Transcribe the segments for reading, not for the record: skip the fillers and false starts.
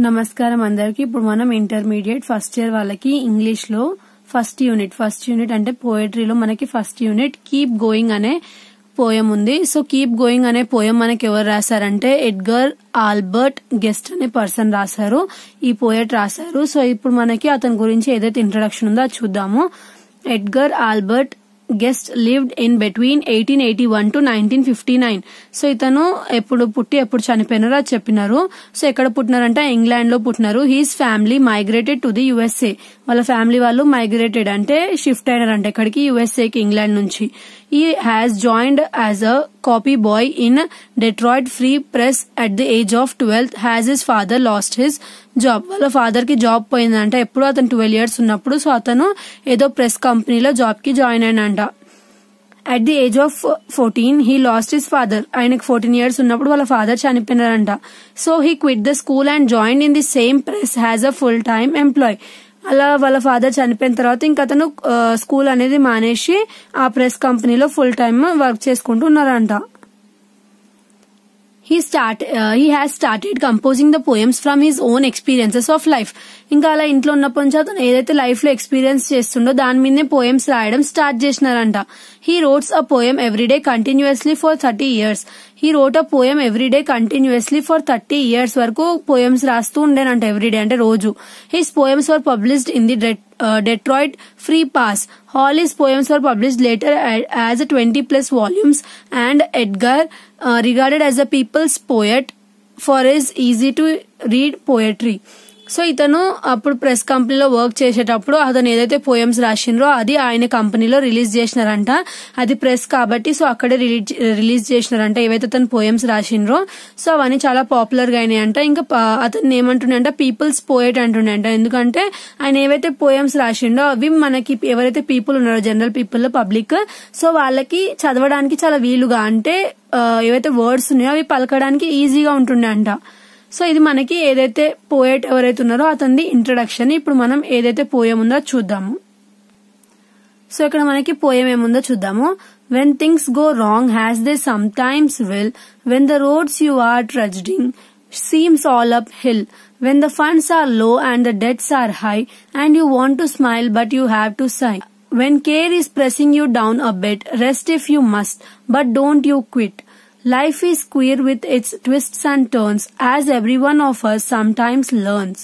నమస్కారం అందరికి. ఇప్పుడు మనం ఇంటర్మీడియట్ ఫస్ట్ ఇయర్ వాళ్ళకి ఇంగ్లీష్ లో ఫస్ట్ యూనిట్ అంటే పోయట్రీలో మనకి ఫస్ట్ యూనిట్ కీప్ గోయింగ్ అనే పోయం ఉంది. సో కీప్ గోయింగ్ అనే పోయం మనకి ఎవరు రాశారంటే ఎడ్గర్ ఆల్బర్ట్ గెస్ట్ అనే పర్సన్ రాశారు, ఈ పోయట్ రాశారు. సో ఇప్పుడు మనకి అతని గురించి ఏదైతే ఇంట్రడక్షన్ ఉందో అది చూద్దాము. Edgar Albert guest lived in between 1881 to 1959. So ఇతను ఎప్పుడు పుట్టి ఎప్పుడు చనిపోయినారో అది చెప్పినారు. సో ఎక్కడ పుట్టినారంటే ఇంగ్లాండ్ లో పుట్టినారు. His family migrated to the USA. వాళ్ళ ఫ్యామిలీ వాళ్ళు మైగ్రేటెడ్ అంటే షిఫ్ట్ అయినారంట ఎక్కడికి, USA కి, ఇంగ్లాండ్ నుంచి. He has joined as a copy boy in Detroit Free Press at the age of 12 as his father lost his job. వాళ్ళ father కి job పోయిందంట ఎప్పుడు, అతను 12 years ఉన్నప్పుడు. సో అతను ఏదో ప్రెస్ కంపెనీలో జాబ్ కి join అయినంట. At the age of 14 he lost his father. ఆయనకు 14 years ఉన్నప్పుడు వాళ్ళ father చనిపోయినారంట. So he quit the school and joined in the same press as a full time employee. అలా వాళ్ళ ఫాదర్ చనిపోయిన తర్వాత ఇంకా అతను స్కూల్ అనేది మానేసి ఆ ప్రెస్ కంపెనీలో ఫుల్ టైమ్ వర్క్ చేసుకుంటూ ఉన్నారంట. He has started composing the poems from his own experiences of life. ఇంకా అలా ఇంట్లో ఉన్నప్పటి నుంచి అతను ఏదైతే లైఫ్ లో ఎక్స్పీరియన్స్ చేస్తుండో దాని మీదనే పోయమ్స్ రాయడం start చేసినారంట. He wrote a poem every day continuously for 30 years. He wrote a poem every day continuously for 30 years వరకు పోయమ్స్ రాస్తూ ఉండేనంట ఎవ్రీడే అంటే రోజు. His poems were published in the Detroit Free Press. All his poems were published later as 20+ volumes, and Edgar regarded as a people's poet for his easy to read poetry. So ఇతను అప్పుడు press కంపెనీలో work చేసేటప్పుడు అతను ఏదైతే poems రాసిండ్రో అది ఆయన కంపెనీలో release చేసినారంట. అది ప్రెస్ కాబట్టి సో అక్కడే రిలీజ్ చేసినారంట ఏవైతే అతను పోయమ్స్ రాసిండ్రో. సో అవన్నీ చాలా పాపులర్ గా అయినాయంట. ఇంకా అతను ఏమంటుండే పీపుల్స్ పోయట్ అంటుండే, ఎందుకంటే ఆయన ఏవైతే పోయమ్స్ రాసిండో అవి మనకి ఎవరైతే పీపుల్ ఉన్నారో జనరల్ పీపుల్ పబ్లిక్, సో వాళ్ళకి చదవడానికి చాలా వీలుగా అంటే ఏవైతే వర్డ్స్ ఉన్నాయో అవి పలకడానికి ఈజీగా ఉంటుండే అంట. సో ఇది మనకి ఏదైతే పోయట్ ఎవరైతే ఉన్నారో అతనిది ఇంట్రడక్షన్. ఇప్పుడు మనం ఏదైతే పోయం ఉందో చూద్దాము. సో ఇక్కడ మనకి పోయం ఏముందో చూద్దాము. When things go wrong as they sometimes will, when the roads you are trudging seems all uphill, when the funds are low and the debts are high and you want to smile but you have to sigh, when care is pressing you down a bit, rest if you must, but don't you quit. Life is queer with its twists and turns, as every one of us sometimes learns.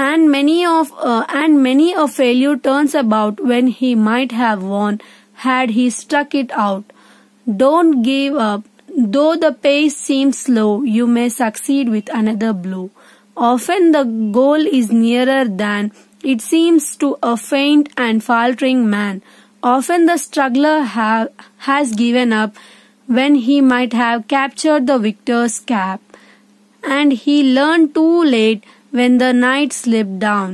And many a failure turns about when he might have won, had he struck it out. Don't give up. Though the pace seems slow, you may succeed with another blow. Often the goal is nearer than it seems to a faint and faltering man. Often the struggler has given up when he might have captured the victor's cap, and he learned too late when the night slipped down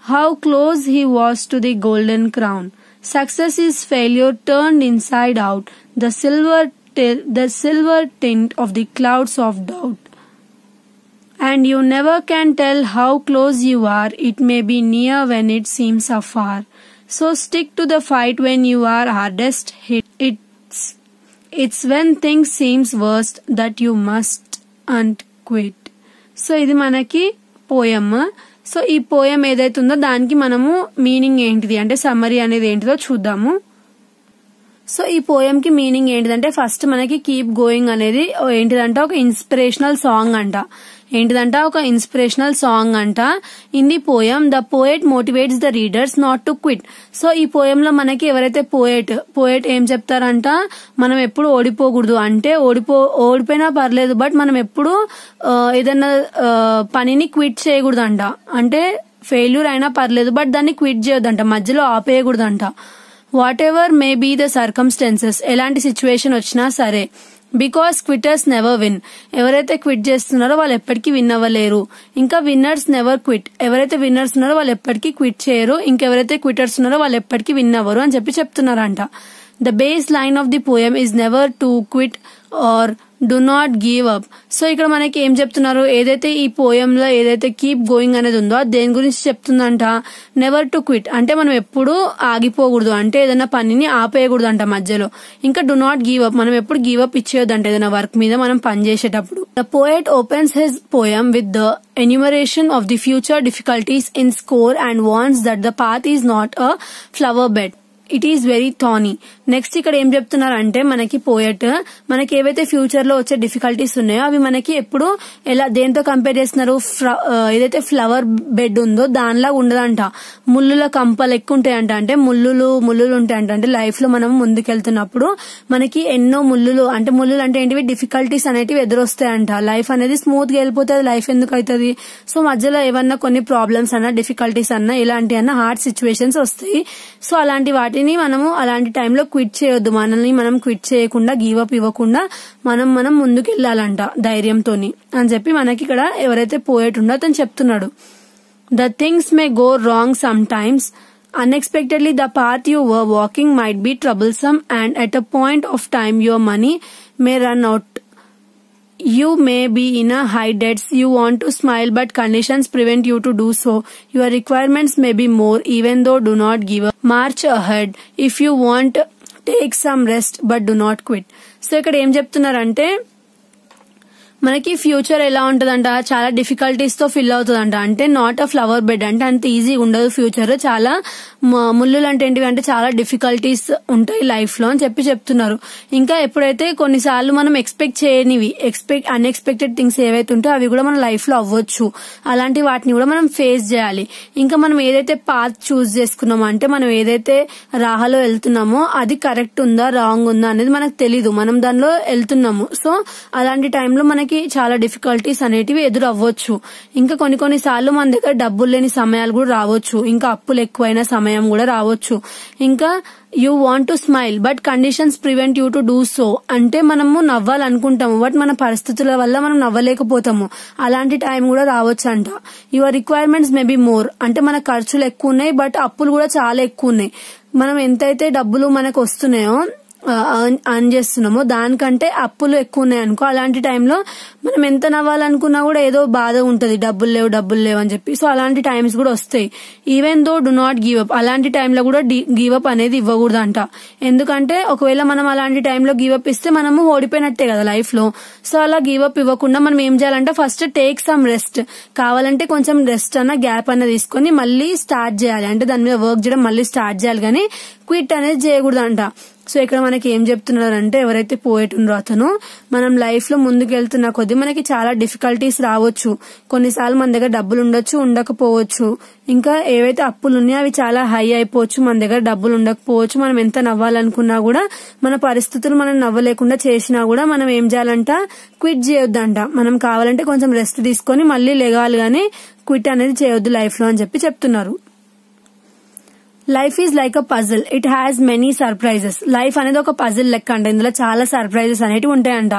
how close he was to the golden crown. Success is failure turned inside out, the silver tint of the clouds of doubt, and you never can tell how close you are. It may be near when it seems afar. So stick to the fight when you are hardest hit. It's when things seems worst that you must quit. So ఇది మనకి poem. So ఈ poem ఏదైతే ఉందో దానికి మనము meaning ఏంటిది అంటే summary అనేది ఏంటిదో చూద్దాము. సో ఈ పోయం కి మీనింగ్ ఏంటిదంటే ఫస్ట్ మనకి కీప్ గోయింగ్ అనేది ఏంటిదంటే ఒక ఇన్స్పిరేషనల్ సాంగ్ అంట. ఒక ఇన్స్పిరేషనల్ సాంగ్ అంట. In the poem the poet motivates the readers not to quit. So ఈ పోయంలో మనకి ఎవరైతే పోయట్ ఏం చెప్తారంట, మనం ఎప్పుడు ఓడిపోకూడదు, అంటే ఓడిపోయినా పర్లేదు బట్ మనం ఎప్పుడు ఏదైనా పనిని క్విట్ చేయకూడదు అంట. అంటే ఫెయిల్యూర్ అయినా పర్లేదు బట్ దాన్ని క్విట్ చేయొద్దంట, మధ్యలో ఆపేయకూడదంట. Whatever may be the circumstances, ఎలాంటి సిచ్యువేషన్ వచ్చినా సరే. బికాస్ క్విటర్స్ నెవర్ విన్, ఎవరైతే క్విట్ చేస్తున్నారో వాళ్ళు ఎప్పటికీ విన్ అవ్వలేరు. ఇంకా విన్నర్స్ నెవర్ క్విట్, ఎవరైతే విన్నర్స్ ఉన్నారో వాళ్ళు ఎప్పటికీ క్విట్ చేయరు. ఇంకెవరైతే క్విటర్స్ ఉన్నారో వాళ్ళు ఎప్పటికీ విన్ అవ్వరు అని చెప్తున్నారంట. The baseline of the poem is never to quit or do not give up. So ఇక్కడ మనకి ఏం చెప్తున్నారు, ఏదైతే ఈ పోయం లో ఏదైతే కీప్ గోయింగ్ అనేది ఉందో దేని గురించి చెప్తుందంట, నెవర్ టు క్విట్, అంటే మనం ఎప్పుడు ఆగిపోకూడదు, అంటే ఏదైనా పనిని ఆపేయకూడదు అంట మధ్యలో. ఇంకా డు నాట్ గివ్ అప్, మనం ఎప్పుడు గివ్ అప్ ఇచ్చేయొద్దు అంటే ఏదైనా వర్క్ మీద మనం పని చేసేటప్పుడు. The poet opens his poem with the enumeration of the future difficulties in score and warns that the path is not a flower bed. It is very థానీ. Next ఇక్కడ ఏం చెప్తున్నారు అంటే మనకి పోయట్ మనకి ఏవైతే ఫ్యూచర్ లో వచ్చే డిఫికల్టీస్ ఉన్నాయో అవి మనకి ఎప్పుడు ఎలా దేంతో కంపేర్ చేస్తున్నారు, ఏదైతే ఫ్లవర్ బెడ్ ఉందో దానిలా ఉండదంట, ముళ్ళుల కంపలు ఎక్కువ ఉంటాయంట, అంటే ముళ్ళులు ఉంటాయంట. అంటే లైఫ్ లో మనం ముందుకెళ్తున్నప్పుడు మనకి ఎన్నో ముళ్ళులు అంటే ఏంటివి, డిఫికల్టీస్ అనేటివి ఎదురొస్తాయంట. లైఫ్ అనేది స్మూత్ గా వెళ్ళిపోతుంది, లైఫ్ ఎందుకు అవుతుంది? సో మధ్యలో ఏమన్నా కొన్ని ప్రాబ్లమ్స్ అన్నా డిఫికల్టీస్ అన్నా ఇలాంటి అన్న హార్డ్ సిచ్యువేషన్స్ వస్తాయి. సో అలాంటి వాటిని మనము అలాంటి టైంలో క్విట్ చేయొద్దు, మనల్ని మనం క్విట్ చేయకుండా గివప్ ఇవ్వకుండా మనం ముందుకెళ్లాలంట ధైర్యంతోని అని చెప్పి మనకి ఇక్కడ ఎవరైతే పోయట్ ఉందో అతను చెప్తున్నాడు. The things may go wrong some times unexpectedly. The path you were walking might be troublesome, and at a point of time your money may run out. You may be in a high debts. You want to smile, but conditions prevent you to do so. Your requirements may be more, even though do not give up. March ahead. If you want, take some rest, but do not quit. So ఇక్కడ ఏం చెప్తున్నారంటే మనకి future ఎలా ఉంటదంట, చాలా difficulties తో fill అవుతుందంట. అంటే నాట్ అ ఫ్లవర్ బెడ్, అంటే అంత ఈజీ ఉండదు ఫ్యూచర్, చాలా ముళ్ళులు అంటే ఏంటివి అంటే చాలా డిఫికల్టీస్ ఉంటాయి లైఫ్ లో అని చెప్తున్నారు. ఇంకా ఎప్పుడైతే కొన్నిసార్లు మనం ఎక్స్పెక్ట్ చేయనివి అన్ఎక్స్పెక్టెడ్ థింగ్స్ ఏవైతే ఉంటాయో అవి కూడా మన లైఫ్ లో అవ్వచ్చు, అలాంటి వాటిని కూడా మనం ఫేస్ చేయాలి. ఇంకా మనం ఏదైతే పాత్ చూస్ చేసుకున్నామో, అంటే మనం ఏదైతే రాహలో వెళ్తున్నామో అది కరెక్ట్ ఉందా రాంగ్ ఉందా అనేది మనకు తెలీదు, మనం దానిలో వెళ్తున్నాము. సో అలాంటి టైంలో మనకి చాలా డిఫికల్టీస్ అనేటివి ఎదురు అవ్వచ్చు. ఇంకా కొన్నిసార్లు మన దగ్గర డబ్బులు లేని సమయాలు కూడా రావచ్చు, ఇంకా అప్పులు ఎక్కువైన సమయం కూడా రావచ్చు. ఇంకా you want to smile but conditions prevent you to do so, అంటే మనము నవ్వాలనుకుంటాము బట్ మన పరిస్థితుల వల్ల మనం నవ్వలేకపోతాము, అలాంటి టైం కూడా రావచ్చు అంట. Your requirements may be more, అంటే మన ఖర్చులు ఎక్కువ ఉన్నాయి బట్ అప్పులు కూడా చాలా ఎక్కువ ఉన్నాయి. మనం ఎంతైతే డబ్బులు మనకు వస్తున్నాయో అర్న్ చేస్తున్నామో దానికంటే అప్పులు ఎక్కువ ఉన్నాయి అనుకో, అలాంటి టైంలో మనం ఎంత నవ్వాలనుకున్నా కూడా ఏదో బాధ ఉంటది, డబ్బులు లేవు అని చెప్పి. సో అలాంటి టైమ్స్ కూడా వస్తాయి. Even though do not give up, అలాంటి టైంలో కూడా గివ్ అప్ అనేది ఇవ్వకూడదంట. ఎందుకంటే ఒకవేళ మనం అలాంటి టైంలో గివ్ అప్ ఇస్తే మనము ఓడిపోయినట్టే కదా లైఫ్ లో. సో అలా గివ్ అప్ ఇవ్వకుండా మనం ఏం చేయాలంటే ఫస్ట్ టేక్ సమ్ రెస్ట్, కావాలంటే కొంచెం రెస్ట్ అన్న గ్యాప్ అన్న తీసుకొని మళ్ళీ స్టార్ట్ చేయాలి, అంటే దాని మీద వర్క్ చేయడం మళ్ళీ స్టార్ట్ చేయాలి, కానీ క్విట్ అనేది చేయకూడదంట. సో ఇక్కడ మనకి ఏం చెప్తున్నారంటే ఎవరైతే పోయట్ ఉన్నారో అతను మనం లైఫ్ లో ముందుకు వెళ్తున్న కొద్దీ మనకి చాలా డిఫికల్టీస్ రావచ్చు, కొన్నిసార్లు మన దగ్గర డబ్బులు ఉండొచ్చు ఉండకపోవచ్చు, ఇంకా ఏవైతే అప్పులు ఉన్నాయో అవి చాలా హై అయిపోవచ్చు, మన దగ్గర డబ్బులు ఉండకపోవచ్చు. మనం ఎంత నవ్వాలనుకున్నా కూడా మన పరిస్థితులు మనం నవ్వలేకుండా చేసినా కూడా మనం ఏం చేయాలంట, క్విట్ చేయొద్దంట. మనం కావాలంటే కొంచెం రెస్ట్ తీసుకొని మళ్ళీ లెగాలి, గానీ క్విట్ అనేది చేయొద్దు లైఫ్ లో అని చెప్తున్నారు. Life is like a puzzle, it has many surprises. Life అనేది ఒక పజిల్ లెక్క అంట, ఇందులో చాలా సర్ప్రైజెస్ అనేటివి ఉంటాయంట.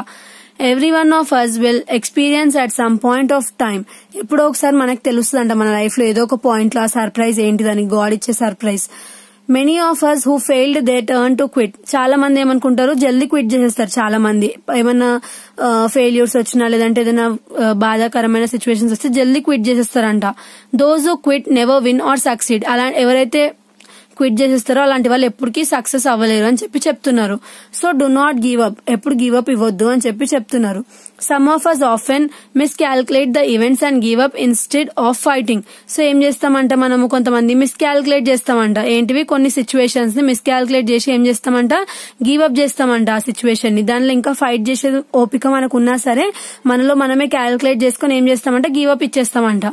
Every one of us will experience at some point of time. ఎప్పుడో ఒకసారి మనకు తెలుస్తుందంట మన లైఫ్ లో ఏదో ఒక పాయింట్ లో ఆ సర్ప్రైజ్ ఏంటిదని, గాడ్ ఇచ్చే surprise. Many of us who failed they turn to quit. చాలా మంది ఏమనుకుంటారు జల్దీ క్విట్ చేసేస్తారు. చాలా మంది ఏమన్నా ఫెయిల్యూర్స్ వచ్చినా లేదంటే ఏదైనా బాధాకరమైన సిచ్యువేషన్స్ వస్తే జల్దీ క్విట్ చేసేస్తారంట. Those who quit never win or succeed. అలా ఎవరైతే క్విట్ చేసేస్తారో అలాంటి వాళ్ళు ఎప్పటికీ సక్సెస్ అవ్వలేరు అని చెప్తున్నారు. So do not give up, ఎప్పుడు గివ్ అప్ ఇవ్వద్దు అని చెప్తున్నారు. Some of us often miscalculate the events and give up instead of fighting. So ఏం చేస్తామంట, మనము కొంతమంది మిస్కాల్కులేట్ చేస్తామంట, ఏంటివి కొన్ని సిచ్యువేషన్స్ ని మిస్కాల్కులేట్ చేసి ఏం చేస్తామంట, గివ్ అప్ చేస్తామంట ఆ సిచ్యువేషన్ ని. దానిలో ఇంకా ఫైట్ చేసే ఓపిక మనకు ఉన్నా సరే మనలో మనమే క్యాల్కులేట్ చేసుకుని ఏం చేస్తామంట, గివ్ అప్ ఇచ్చేస్తామంట.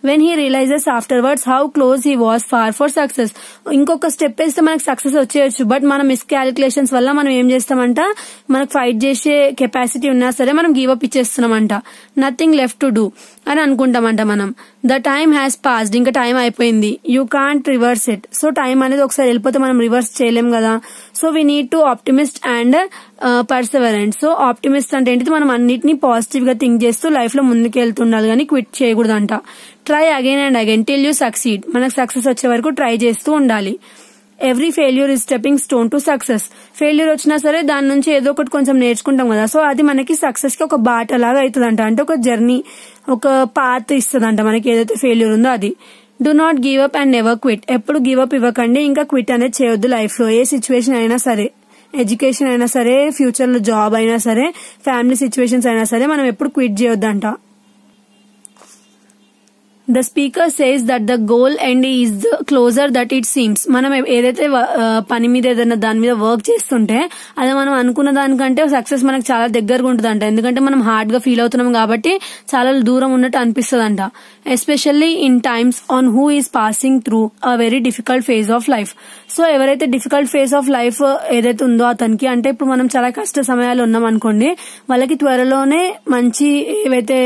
when he realizes afterwards how close he was far for success. ఇంకొక స్టెప్ వేస్తే మనకు సక్సెస్ వచ్చేయచ్చు, బట్ మన మిస్కాలిక్యులేషన్స్ వల్ల మనం ఏం చేస్తామంట, మనకు ఫైట్ చేసే కెపాసిటీ ఉన్నా సరే మనం గివ్ అప్ ఇచ్చేస్తున్నామంట. నథింగ్ లెఫ్ట్ టు డూ అని అనుకుంటామంట మనం. ద టైమ్ హ్యాస్ పాస్డ్, ఇంకా టైం అయిపోయింది. You can't reverse it. So time అనేది ఒకసారి వెళ్ళిపోతే మనం రివర్స్ చేయలేం కదా. So we need to optimist and perseverant. So optimist అంటే ఏంటి, మనం అన్నిటినీ పాజిటివ్ గా థింక్ చేస్తూ లైఫ్ లో ముందుకు వెళ్తుండాలి, కానీ క్విట్ చేయకూడదంట. Try again and again till you succeed. మనకు సక్సెస్ వచ్చే వరకు ట్రై చేస్తూ ఉండాలి. Every failure is stepping stone to success. Failure వచ్చినా సరే దాని నుంచి ఏదో ఒకటి కొంచెం నేర్చుకుంటాం కదా, సో అది మనకి సక్సెస్ కి ఒక బాట లాగా అవుతుందంట. అంటే ఒక జర్నీ, ఒక పాత్ ఇస్తుందంట మనకి ఏదైతే ఫెయిల్యూర్ ఉందో అది. Do not give up and never quit. ఎప్పుడు గివ్ అప్ ఇవ్వకండి, ఇంకా క్విట్ అనేది చేయొద్దు లైఫ్ లో. ఏ సిచ్యువేషన్ అయినా సరే, ఎడ్యుకేషన్ అయినా సరే, ఫ్యూచర్ లో జాబ్ అయినా సరే, ఫ్యామిలీ సిచ్యువేషన్స్ అయినా సరే, మనం ఎప్పుడు quit చేయొద్దంట. The speaker says that the goal end is the closer that it seems. మనం ఏదైతే పని మీద ఏదైనా దాని మీద వర్క్ చేస్తుంటే అది మనం అనుకున్న దానికంటే సక్సెస్ మనకు చాలా దగ్గరగా ఉంటుందంట. ఎందుకంటే మనం హార్డ్ గా ఫీల్ అవుతున్నాం కాబట్టి చాలా దూరం ఉన్నట్టు అనిపిస్తుందంట. Especially in times on who is passing through a very difficult phase of life. So ఎవరైతే డిఫికల్ట్ ఫేజ్ ఆఫ్ లైఫ్ ఏదైతే ఉందో అతనికి, అంటే ఇప్పుడు మనం చాలా కష్ట సమయాలు ఉన్నాం అనుకోండి, వాళ్ళకి త్వరలోనే మంచి ఏవైతే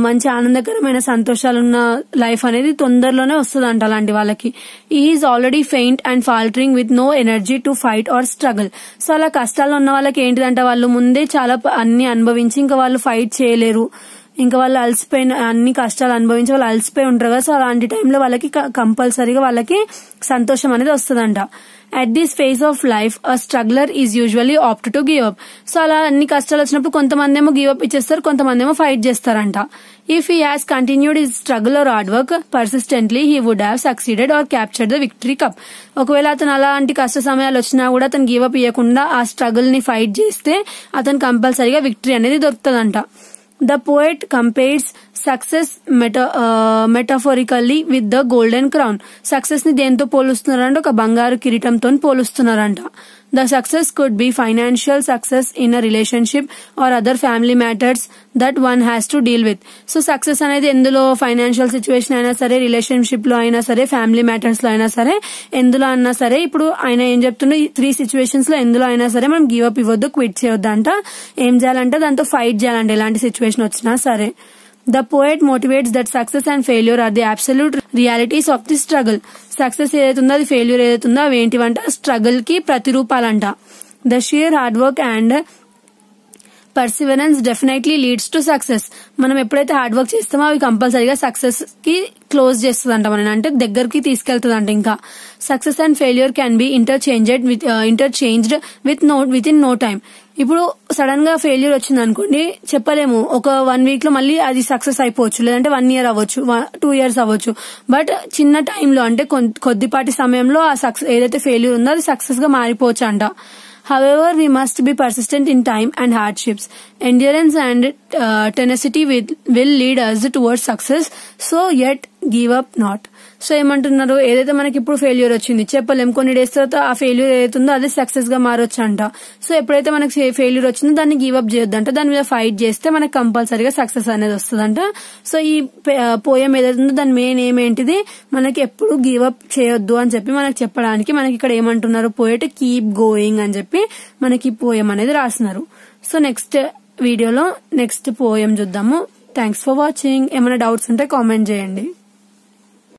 మంచి ఆనందకరమైన సంతోషాలు ఉన్న లైఫ్ అనేది తొందరలోనే వస్తుందంట అలాంటి వాళ్ళకి. Is already faint and faltering with no energy to fight or struggle. So అలా కష్టాలు ఉన్న వాళ్ళకి ఏంటిదంటే వాళ్ళు ముందే చాలా అన్ని అనుభవించి ఇంకా వాళ్ళు ఫైట్ చేయలేరు, ఇంకా వాళ్ళు అలసిపోయిన అన్ని కష్టాలు అనుభవించి వాళ్ళు అలసిపోయి ఉంటారు కదా. సో అలాంటి టైంలో వాళ్ళకి కంపల్సరీగా వాళ్ళకి సంతోషం అనేది వస్తుందంట. At this phase of life a struggler is usually opt to give up. So అలా అన్ని కష్టాలు వచ్చినప్పుడు కొంతమంది ఏమో గివ్ అప్ ఇచ్చేస్తారు, కొంతమంది ఏమో ఫైట్ చేస్తారంట. If he has continued his struggle or hard work persistently he would have succeeded or captured the victory cup. ఒకవేళ అతను అలాంటి కష్ట సమయాలు వచ్చినా కూడా అతను గివ్ అప్ ఇవ్వకుండా ఆ స్ట్రగుల్ ని ఫైట్ చేస్తే అతను కంపల్సరీగా విక్టరీ అనేది దొరుకుతుందంట. The poet compares success metaphorically with the golden crown. Success ni dento పోలుస్తున్నారంట, ఒక బంగారు కిరీటంతో పోలుస్తున్నారంట. The success could be financial success in a relationship or other family matters that one has to deal with. So success అనేది ఎందులో financial situation అయినా సరే, relationship లో అయినా సరే, family matters లో అయినా సరే, ఎందులో అన్నా సరే. ఇప్పుడు ఆయన ఏం చెప్తుండే, 3 సిచ్యువేషన్స్ లో ఎందులో అయినా సరే మనం గివ్ అప్ ఇవ్వద్దు, క్విట్ చేయొద్దంట. ఏం చేయాలంటే దాంతో ఫైట్ చేయాలంటే ఎలాంటి సిచ్యువేషన్ వచ్చినా సరే. The poet motivates that success and failure are the absolute realities of the struggle. Success ఏదైతుందో అది, ఫెయిల్యూర్ ఏదైతుందో అవి ఏంటివంట, స్ట్రగుల్ కి ప్రతిరూపాలంట. The sheer hard work and Perseverance definitely leads to success. మనం ఎప్పుడైతే హార్డ్ వర్క్ చేస్తామో అవి కంపల్సరీగా సక్సెస్ కి క్లోజ్ చేస్తుందంట, మన అంటే దగ్గరికి తీసుకెళ్తుందంట. ఇంకా success and failure can be interchanged within no time. ఇప్పుడు సడన్ గా ఫెయిల్యూర్ వచ్చింది అనుకోండి, చెప్పలేము, ఒక 1 వీక్ లో మళ్ళీ అది సక్సెస్ అయిపోవచ్చు, లేదంటే 1 year అవ్వచ్చు, 2 years అవ్వచ్చు. బట్ చిన్న టైంలో అంటే కొద్దిపాటి సమయంలో ఆ సక్సెస్ ఏదైతే ఫెయిల్యూర్ ఉందో అది సక్సెస్ గా మారిపోవచ్చు అంట. However, we must be persistent in time and hardships. Endurance and tenacity will lead us towards success. So yet give up not. So ఏమంటున్నారు, ఏదైతే మనకి ఇప్పుడు ఫెయిల్యూర్ వచ్చింది చెప్పలేం, కొన్ని డేస్ తర్వాత ఆ ఫెయిల్యూర్ ఏదైతుందో అది సక్సెస్ గా మారొచ్చు అంట. సో ఎప్పుడైతే మనకి ఫెయిల్యూర్ వచ్చిందో దాన్ని గివ్ అప్ చేయొద్దంట, దాని మీద ఫైట్ చేస్తే మనకి కంపల్సరీగా సక్సెస్ అనేది వస్తుందంట. సో ఈ పోయం ఏదైతుందో దాని మెయిన్ ఏమేంటిది, మనకి ఎప్పుడు గివ్ అప్ చేయొద్దు అని చెప్పి మనకి చెప్పడానికి మనకి ఇక్కడ ఏమంటున్నారు, పోయట్ కీప్ గోయింగ్ అని చెప్పి మనకి పోయం అనేది రాస్తున్నారు. సో నెక్స్ట్ వీడియోలో నెక్స్ట్ పోయం చూద్దాము. Thanks for watching. ఏమైనా డౌట్స్ ఉంటే కామెంట్ చేయండి.